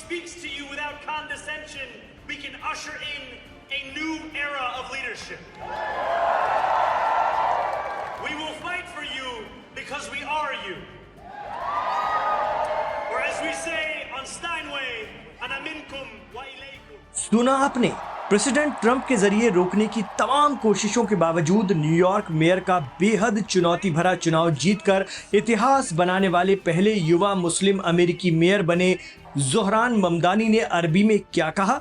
speaks to you without condescension, we can usher in a new era of leadership. We will fight for you because we are you. Or as we say on Steinway, ana minkum wa ilaykum. सुना आपने, president Trump के जरिए रोकने की तमाम कोशिशों के बावजूद न्यूयॉर्क मेयर का बेहद चुनौती भरा चुनाव जीतकर इतिहास बनाने वाले पहले युवा मुस्लिम अमेरिकी मेयर बने ज़ोहरान ममदानी ने अरबी में क्या कहा?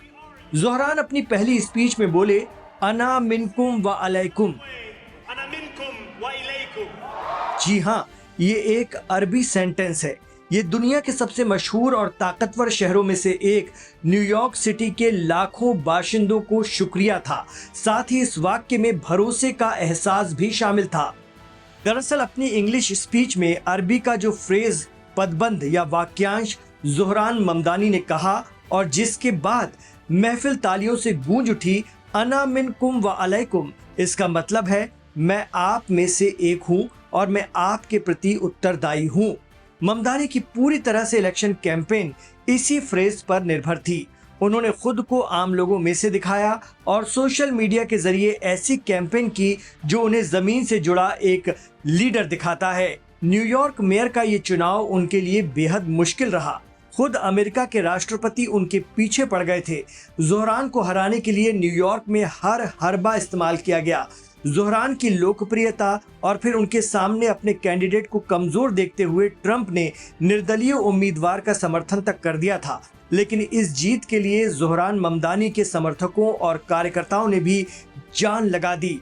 ज़ोहरान अपनी पहली स्पीच में बोले, अना मिनकुम व अलैकुम। Ana minkum wa ilaykum. जी हाँ, ये एक अरबी सेंटेंस है। ये दुनिया के सबसे मशहूर और ताकतवर शहरों में से एक न्यूयॉर्क सिटी के लाखों बाशिंदों को शुक्रिया था। साथ ही इस वाक्य में भरोसे का एहसास भी शामिल था। दरअसल अपनी इंग्लिश स्पीच में अरबी का जो फ्रेज, पदबंध या वाक्यांश ज़ोहरान ममदानी ने कहा और जिसके बाद महफिल तालियों से गूंज उठी, अना मिनकुम व अलैकुम, इसका मतलब है मैं आप में से एक हूँ और मैं आपके प्रति उत्तरदायी हूँ। ममदानी की पूरी तरह से इलेक्शन कैंपेन इसी फ्रेज पर निर्भर थी। उन्होंने खुद को आम लोगों में से दिखाया और सोशल मीडिया के जरिए ऐसी कैंपेन की जो उन्हें जमीन से जुड़ा एक लीडर दिखाता है। न्यूयॉर्क मेयर का ये चुनाव उनके लिए बेहद मुश्किल रहा। खुद अमेरिका के राष्ट्रपति उनके पीछे पड़ गए थे। ज़ोहरान को हराने के लिए न्यूयॉर्क में हर हरबा इस्तेमाल किया गया। ज़ोहरान की लोकप्रियता और फिर उनके सामने अपने कैंडिडेट को कमजोर देखते हुए ट्रंप ने निर्दलीय उम्मीदवार का समर्थन तक कर दिया था। लेकिन इस जीत के लिए ज़ोहरान ममदानी के समर्थकों और कार्यकर्ताओं ने भी जान लगा दी।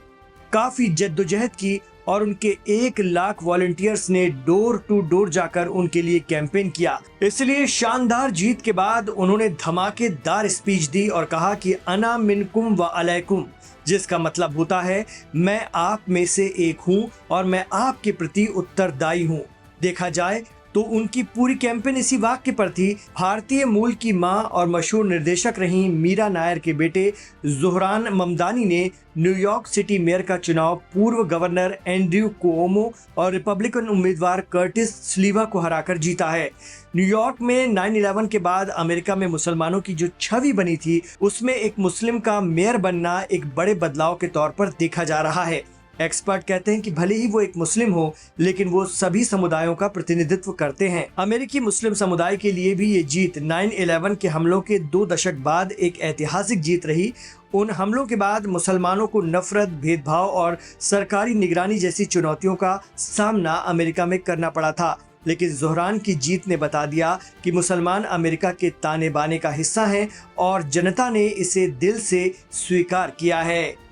काफी जद्दोजहद की और उनके 1 लाख वॉलंटियर्स ने डोर टू डोर जाकर उनके लिए कैंपेन किया। इसलिए शानदार जीत के बाद उन्होंने धमाकेदार स्पीच दी और कहा कि अना मिनकुम व अलैकुम, जिसका मतलब होता है मैं आप में से एक हूँ और मैं आपके प्रति उत्तरदायी हूँ। देखा जाए तो उनकी पूरी कैंपेन इसी वाक्य पर थी। भारतीय मूल की मां और मशहूर निर्देशक रही मीरा नायर के बेटे ज़ोहरान ममदानी ने न्यूयॉर्क सिटी मेयर का चुनाव पूर्व गवर्नर एंड्रयू कुओमो और रिपब्लिकन उम्मीदवार कर्टिस स्लीवा को हराकर जीता है। न्यूयॉर्क में 9/11 के बाद अमेरिका में मुसलमानों की जो छवि बनी थी, उसमें एक मुस्लिम का मेयर बनना एक बड़े बदलाव के तौर पर देखा जा रहा है। एक्सपर्ट कहते हैं कि भले ही वो एक मुस्लिम हो, लेकिन वो सभी समुदायों का प्रतिनिधित्व करते हैं। अमेरिकी मुस्लिम समुदाय के लिए भी ये जीत 9/11 के हमलों के 2 दशक बाद एक ऐतिहासिक जीत रही। उन हमलों के बाद मुसलमानों को नफरत, भेदभाव और सरकारी निगरानी जैसी चुनौतियों का सामना अमेरिका में करना पड़ा था। लेकिन ज़ोहरान की जीत ने बता दिया कि मुसलमान अमेरिका के ताने बाने का हिस्सा हैं और जनता ने इसे दिल से स्वीकार किया है।